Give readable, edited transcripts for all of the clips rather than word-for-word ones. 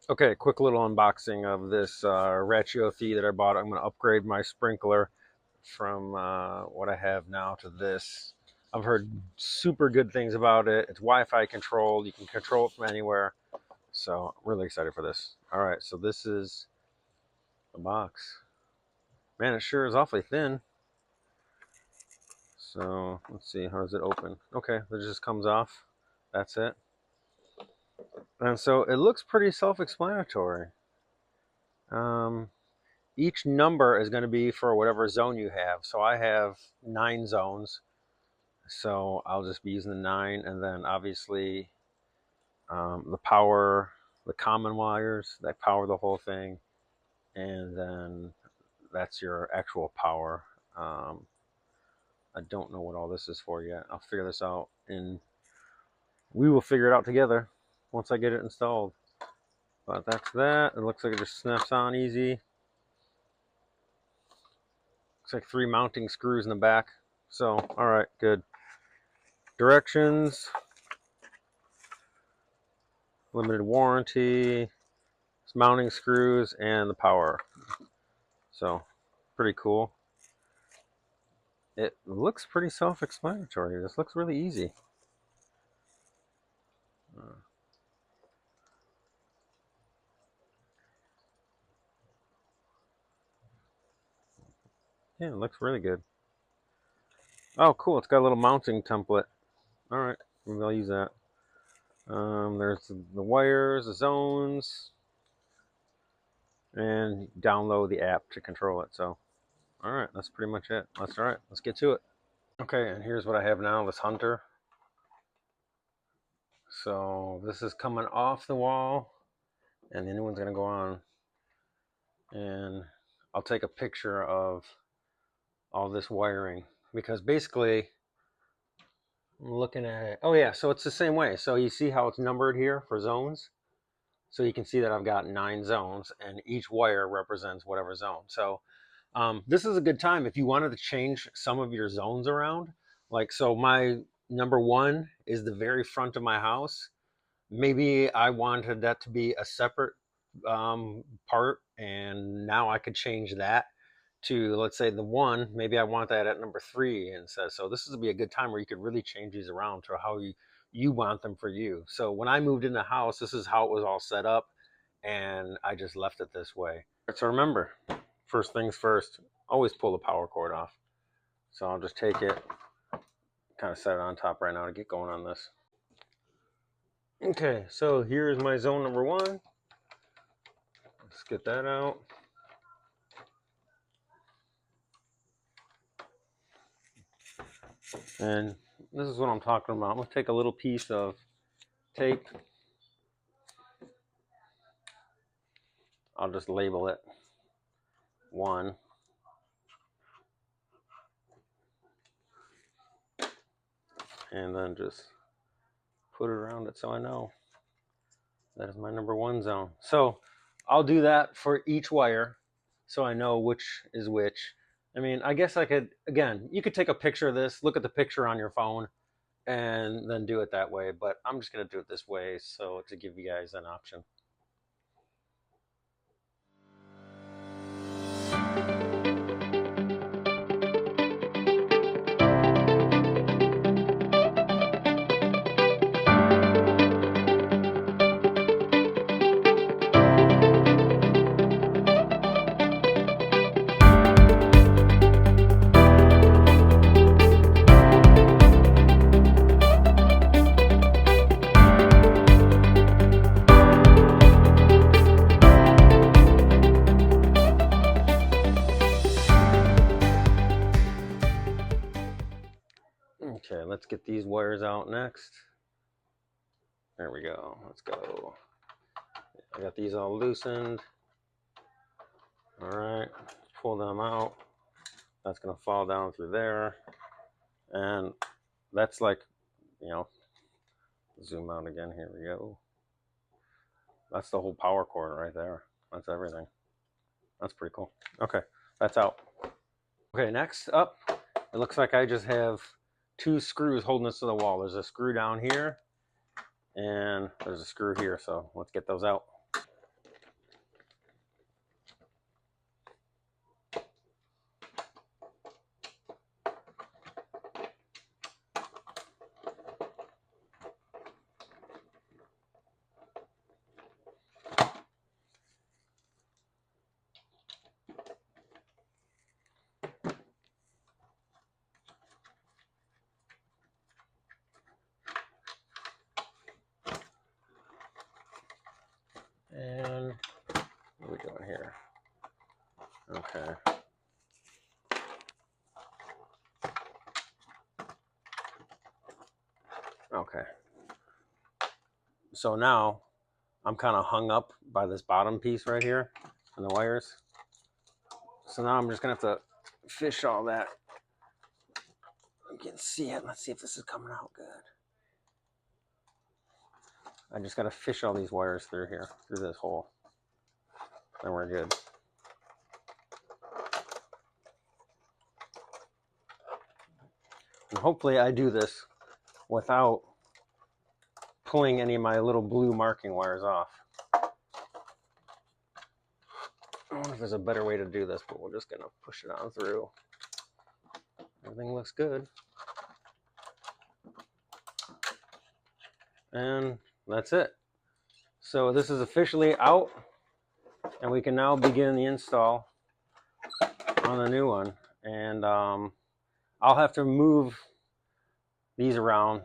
Okay, quick little unboxing of this Rachio that I bought. I'm going to upgrade my sprinkler from what I have now to this. I've heard super good things about it. It's Wi-Fi controlled. You can control it from anywhere. So I'm really excited for this. All right, so this is the box. Man, it sure is awfully thin. So let's see, how does it open? Okay, it just comes off. That's it. And so it looks pretty self-explanatory. Um, each number is going to be for whatever zone you have. So I have 9 zones. So I'll just be using the 9, and then obviously the power, the common wires that power the whole thing, and then that's your actual power. I don't know what all this is for yet. I'll figure this out, and we will figure it out together once I get it installed. But that's that. It looks like it just snaps on easy. Looks like 3 mounting screws in the back. So, all right, good. Directions, limited warranty, mounting screws, and the power. So, pretty cool. It looks pretty self-explanatory. This looks really easy. Yeah, it looks really good. Oh, cool. It's got a little mounting template. All right, maybe I'll use that. There's the wires, the zones, and download the app to control it. So, all right, that's pretty much it. That's all right. Let's get to it. Okay, and here's what I have now, this Hunter. So this is coming off the wall, and the new one's gonna go on. And I'll take a picture of all this wiring, because basically I'm looking at it. Oh yeah, so it's the same way. So you see how it's numbered here for zones? So you can see that I've got 9 zones, and each wire represents whatever zone. So this is a good time if you wanted to change some of your zones around. Like, so my number 1 is the very front of my house. Maybe I wanted that to be a separate part, and now I could change that to, let's say, the 1. Maybe I want that at number 3 and says. So this would be a good time where you could really change these around to how you want them for you. So when I moved in the house, this is how it was all set up, and I just left it this way. So remember, first things first, always pull the power cord off. So I'll just take it, kind of set it on top right now to get going on this. Okay, so here's my zone number 1. Let's get that out. And this is what I'm talking about. I'm going to take a little piece of tape. I'll just label it 1. And then just put it around it so I know that is my number 1 zone. So I'll do that for each wire so I know which is which. I mean, I guess I could, again, you could take a picture of this, look at the picture on your phone, and then do it that way. But I'm just going to do it this way so to give you guys an option. Okay, let's get these wires out next. There we go. Let's go. I got these all loosened. All right, pull them out. That's going to fall down through there. And that's like, you know, zoom out again. Here we go. That's the whole power cord right there. That's everything. That's pretty cool. Okay, that's out. Okay, next up, it looks like I just have 2 screws holding this to the wall. There's a screw down here, and there's a screw here. So let's get those out. Okay. Okay. So now I'm kind of hung up by this bottom piece right here and the wires. So now I'm just gonna have to fish all that. You can see it. Let's see if this is coming out good. I just gotta fish all these wires through here, through this hole. Then we're good. And hopefully I do this without pulling any of my little blue marking wires off. I wonder if there's a better way to do this, but we're just gonna push it on through. Everything looks good. And that's it. So this is officially out, and we can now begin the install on the new one. And I'll have to move these around.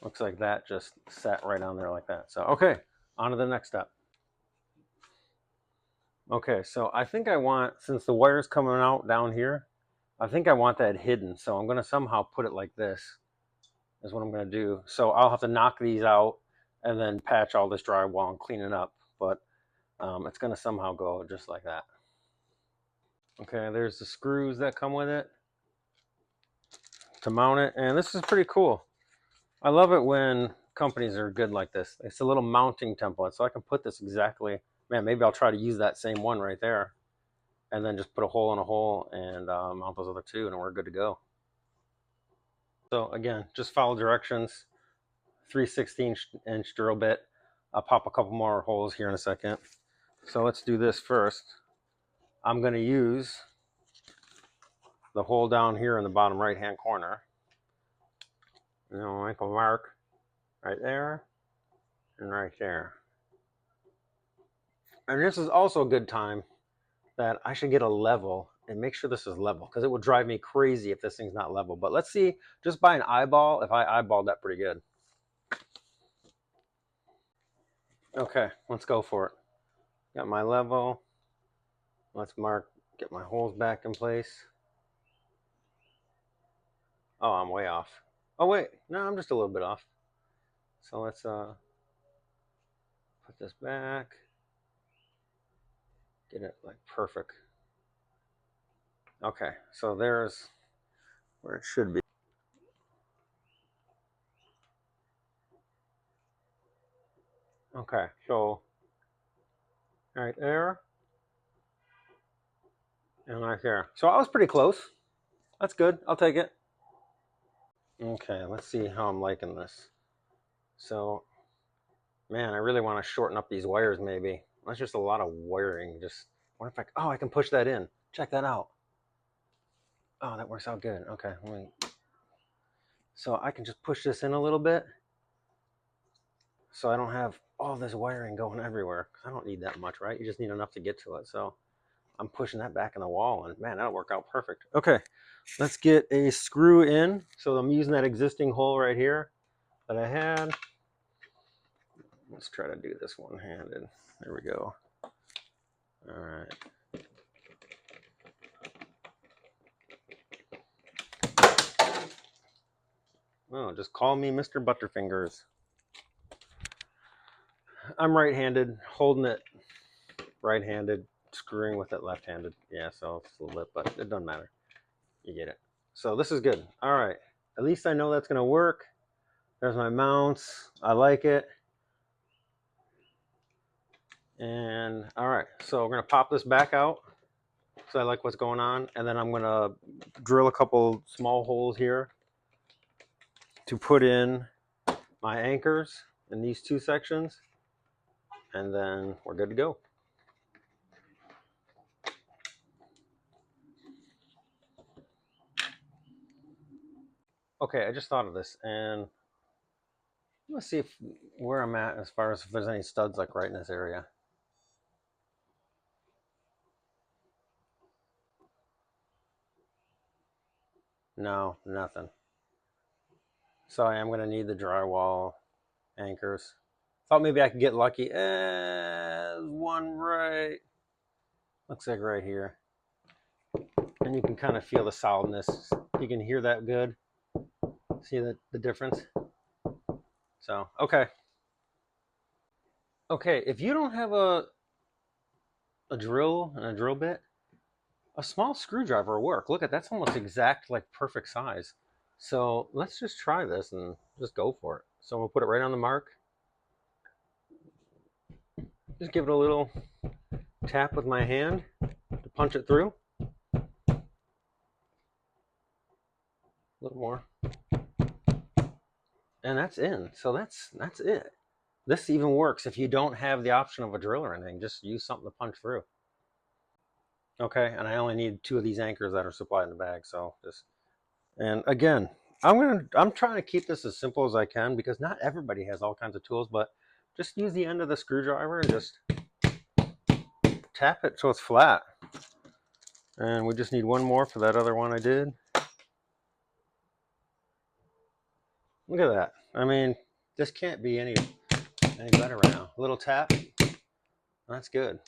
Looks like that just sat right on there like that. So, okay, on to the next step. Okay, so I think I want, since the wire's coming out down here, I think I want that hidden. So I'm gonna somehow put it like this, is what I'm gonna do. So I'll have to knock these out and then patch all this drywall and clean it up. But it's gonna somehow go just like that. Okay, there's the screws that come with it to mount it. And this is pretty cool. I love it when companies are good like this. It's a little mounting template. So I can put this exactly, man, maybe I'll try to use that same one right there. And then just put a hole in a hole and mount those other two, and we're good to go. So again, just follow directions. 3/16" drill bit. I'll pop a couple more holes here in a second. So let's do this first. I'm going to use the hole down here in the bottom right hand corner. You know, make a mark right there and right there. And this is also a good time that I should get a level and make sure this is level, because it would drive me crazy if this thing's not level. But let's see, just by an eyeball, if I eyeballed that pretty good. Okay, let's go for it. Got my level. Let's mark, get my holes back in place. Oh, I'm way off. Oh wait, no, I'm just a little bit off. So let's put this back. Get it like perfect. Okay, so there's where it should be. Okay, so right there and right there. So I was pretty close. That's good. I'll take it. Okay, let's see how I'm liking this. So, man, I really want to shorten up these wires maybe. That's just a lot of wiring. Just what if I can push that in. Check that out. Oh, that works out good. Okay, so I can just push this in a little bit so I don't have all this wiring going everywhere. I don't need that much, right? You just need enough to get to it. So I'm pushing that back in the wall, and man, that'll work out perfect. Okay, let's get a screw in. So I'm using that existing hole right here that I had. Let's try to do this one-handed. There we go. All right. Oh, just call me Mr. Butterfingers. I'm right-handed, holding it right-handed, screwing with it left-handed. Yeah, so it's a little bit, but it doesn't matter. You get it. So this is good. All right. At least I know that's going to work. There's my mounts. I like it. And all right, so we're going to pop this back out. So I like what's going on. And then I'm going to drill a couple small holes here to put in my anchors in these two sections. And then we're good to go. Okay, I just thought of this, and let's see where I'm at as far as if there's any studs like right in this area. No, nothing. So I am going to need the drywall anchors. Thought maybe I could get lucky. One right Looks like right here. And you can kind of feel the solidness. You can hear that good. See the difference? So, okay. Okay, if you don't have a drill and a drill bit, a small screwdriver will work. Look at that's almost exact, like perfect size. So let's just try this and just go for it. So we'll put it right on the mark. Just give it a little tap with my hand to punch it through. A little more. And that's in. So that's it. This even works if you don't have the option of a drill or anything. Just use something to punch through. Okay, and I only need 2 of these anchors that are supplied in the bag. So just, and again, I'm trying to keep this as simple as I can because not everybody has all kinds of tools, but just use the end of the screwdriver and just tap it so it's flat. And we just need one more for that other one I did. Look at that. I mean, this can't be any better right now. A little tap. That's good.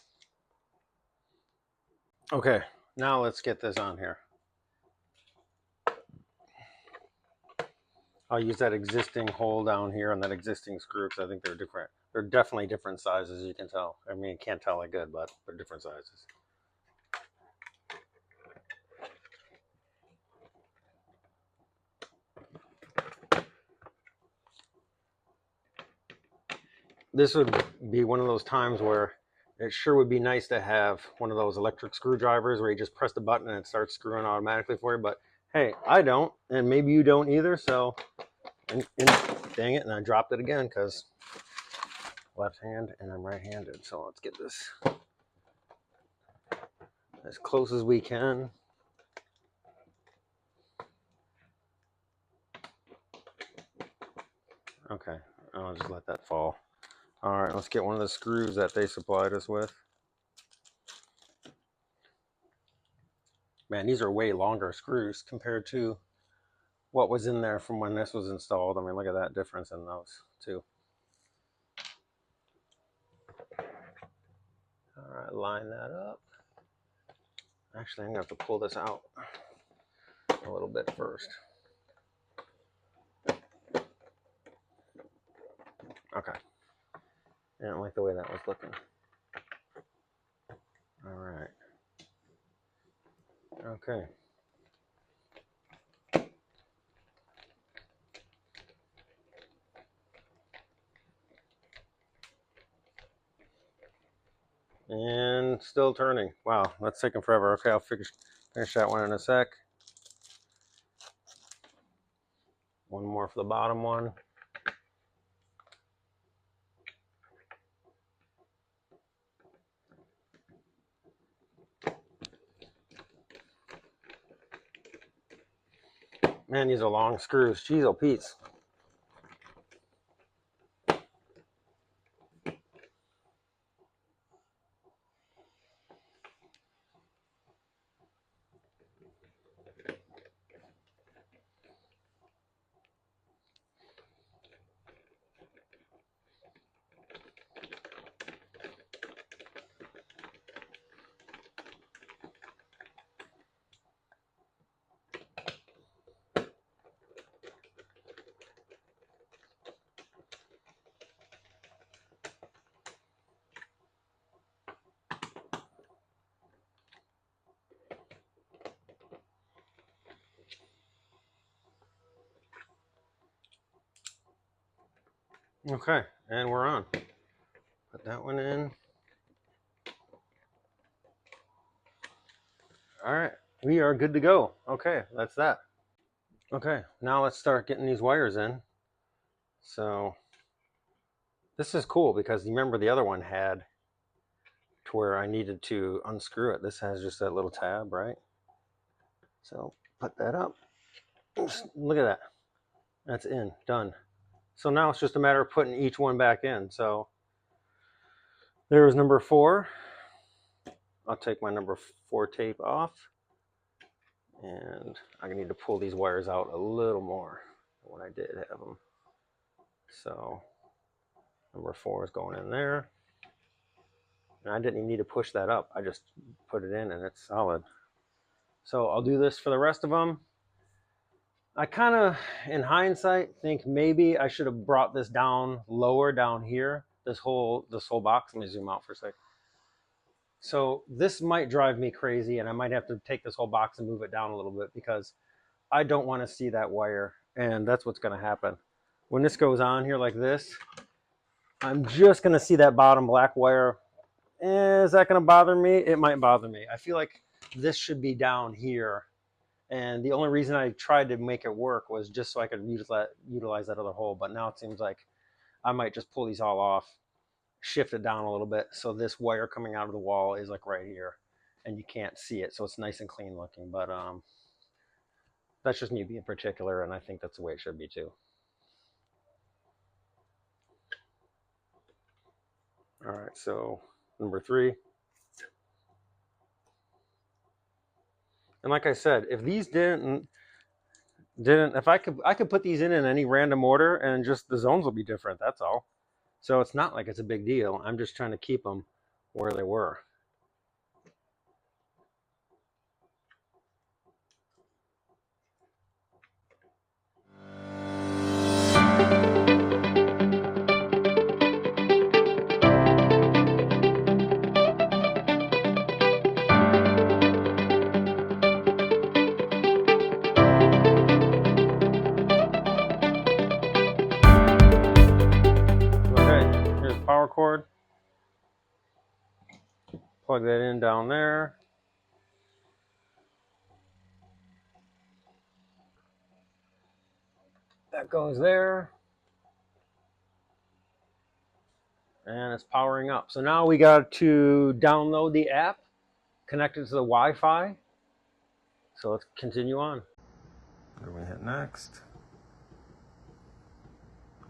Okay, now let's get this on here. I'll use that existing hole down here and that existing screw because I think they're different. They're definitely different sizes, you can tell. I mean, you can't tell that good, but they're different sizes. This would be one of those times where it sure would be nice to have one of those electric screwdrivers where you just press the button and it starts screwing automatically for you. But hey, I don't, and maybe you don't either. So, and dang it, and I dropped it again because left hand and I'm right-handed. So let's get this as close as we can. Okay, I'll just let that fall. All right, let's get one of the screws that they supplied us with. Man, these are way longer screws compared to what was in there from when this was installed. I mean, look at that difference in those two. All right, line that up. Actually, I'm gonna have to pull this out a little bit first. Okay. I don't like the way that was looking. All right. Okay. And still turning. Wow, that's taking forever. Okay, I'll finish that one in a sec. One more for the bottom one. Man, these are long screws. Jeez, oh, Pete's. Okay, and we're on. Put that one in. All right, we are good to go. Okay, that's that. Okay, now let's start getting these wires in. So this is cool because you remember the other one had to where I needed to unscrew it. This has just that little tab, right? So put that up. Look at that. That's in, done. So now it's just a matter of putting each one back in. So there was number 4. I'll take my number 4 tape off. And I need to pull these wires out a little more than what I did have them. So number 4 is going in there. And I didn't even need to push that up. I just put it in and it's solid. So I'll do this for the rest of them. I kind of, in hindsight, think maybe I should have brought this down lower down here. This whole box. Let me zoom out for a sec. So this might drive me crazy, and I might have to take this whole box and move it down a little bit because I don't want to see that wire, and that's what's going to happen. When this goes on here like this, I'm just going to see that bottom black wire. Is that going to bother me? It might bother me. I feel like this should be down here. And the only reason I tried to make it work was just so I could utilize that other hole. But now it seems like I might just pull these all off, shift it down a little bit. So this wire coming out of the wall is like right here and you can't see it. So it's nice and clean looking. But that's just me being particular. And I think that's the way it should be too. All right. So number 3. And like I said, if these didn't, if I could put these in any random order and just the zones will be different. That's all. So it's not like it's a big deal. I'm just trying to keep them where they were. Power cord, plug that in down there. That goes there. And it's powering up. So now we got to download the app, connect it to the Wi-Fi. So let's continue on. Then we hit next.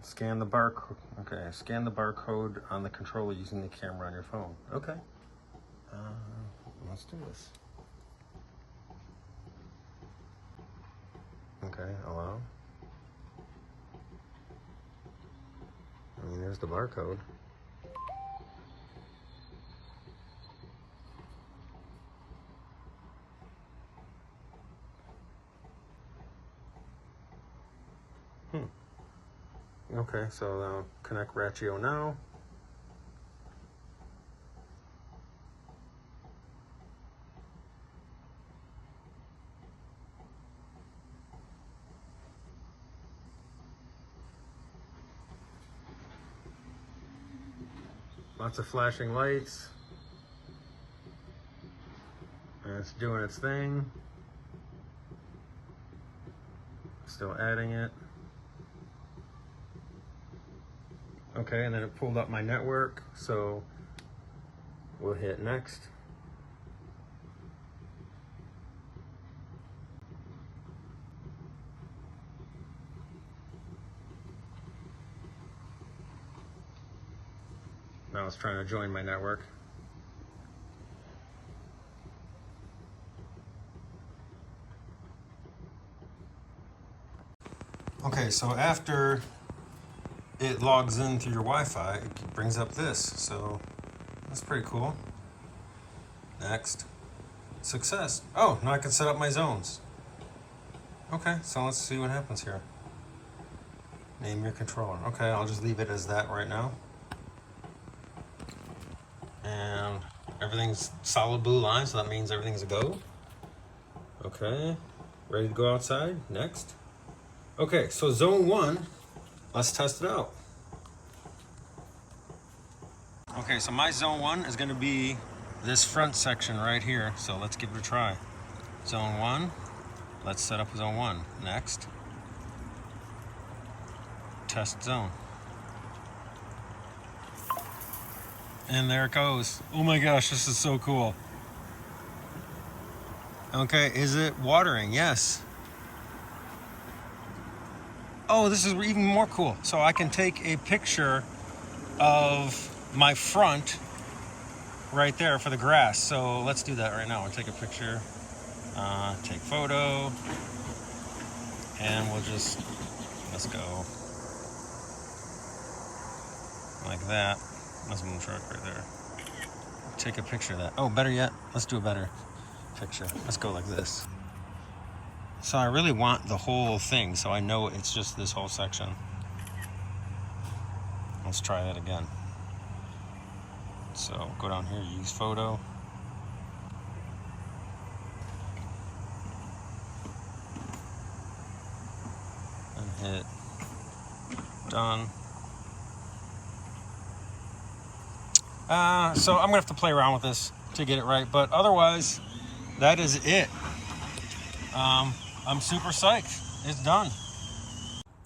Scan the barcode. Okay, scan the barcode on the controller using the camera on your phone. Okay. Let's do this. Okay, allow. I mean, there's the barcode. Okay, so connect Rachio now. Lots of flashing lights. And it's doing its thing. Still adding it. Okay, and then it pulled up my network, so we'll hit next. Now it's trying to join my network. Okay, so after it logs in through your Wi-Fi, it brings up this. So that's pretty cool. Next. Success. Oh, now I can set up my zones. Okay, so let's see what happens here. Name your controller. Okay, I'll just leave it as that right now. And everything's solid blue line, so that means everything's a go. Okay, ready to go outside. Next. Okay, so zone 1, let's test it out. Okay, so my zone 1 is going to be this front section right here, so let's give it a try. Zone 1, let's set up zone 1. Next. Test zone. And there it goes. Oh my gosh, this is so cool. Okay, is it watering? Yes. Oh, this is even more cool. So I can take a picture of my front right there for the grass. So let's do that right now. I'll take a picture, take photo, and let's go like that. That's one truck right there. take a picture of that. Oh, better yet, let's do a better picture. Let's go like this. So I really want the whole thing, so I know it's just this whole section. Let's try that again. So go down here, use photo. And hit done. So I'm gonna have to play around with this to get it right, but otherwise, that is it. I'm super psyched. It's done.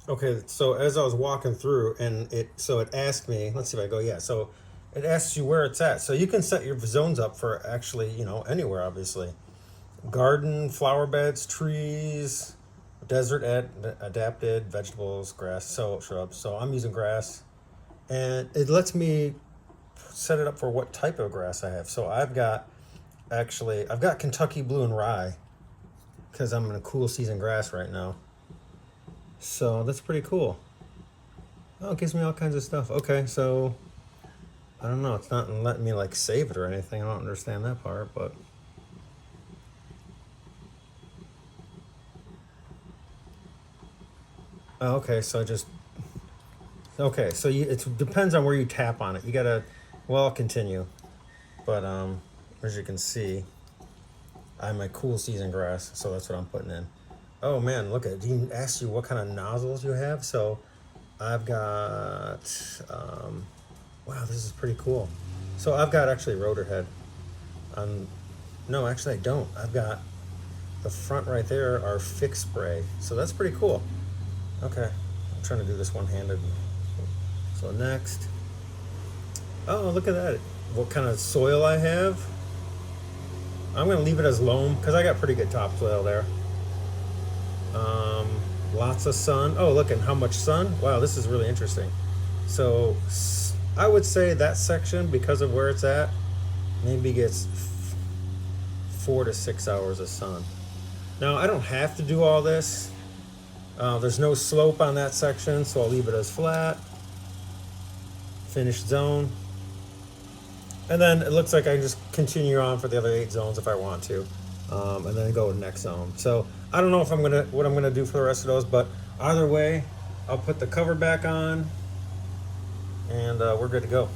Okay, so as I was walking through, and it asked me, let's see if I go, yeah, so it asks you where it's at. So you can set your zones up for actually, anywhere, obviously. Garden, flower beds, trees, desert adapted, vegetables, grass, shrubs. So I'm using grass, and it lets me set it up for what type of grass I have. So I've got Kentucky blue and rye, because I'm in a cool season grass right now. So that's pretty cool. Oh, it gives me all kinds of stuff. Okay, so I don't know. It's not letting me like save it or anything. I don't understand that part, but okay. So it depends on where you tap on it. You gotta, well, I'll continue, but as you can see, I'm a cool season grass, so that's what I'm putting in. Oh man, look at it. He asks you what kind of nozzles you have. So I've got, wow, this is pretty cool. So I've got actually rotor head. No, actually I don't. I've got the front right there are fixed spray. So that's pretty cool. Okay, I'm trying to do this one-handed. So next, oh, look at that. What kind of soil I have. I'm gonna leave it as loam because I got pretty good topsoil there. Lots of sun. Oh, look at how much sun. Wow, this is really interesting. So I would say that section, because of where it's at, maybe gets 4 to 6 hours of sun. Now, I don't have to do all this. There's no slope on that section, so I'll leave it as flat. Finished zone. And then it looks like I can just continue on for the other 8 zones if I want to. And then go to the next zone. So I don't know if what I'm gonna do for the rest of those, but either way, I'll put the cover back on, and we're good to go.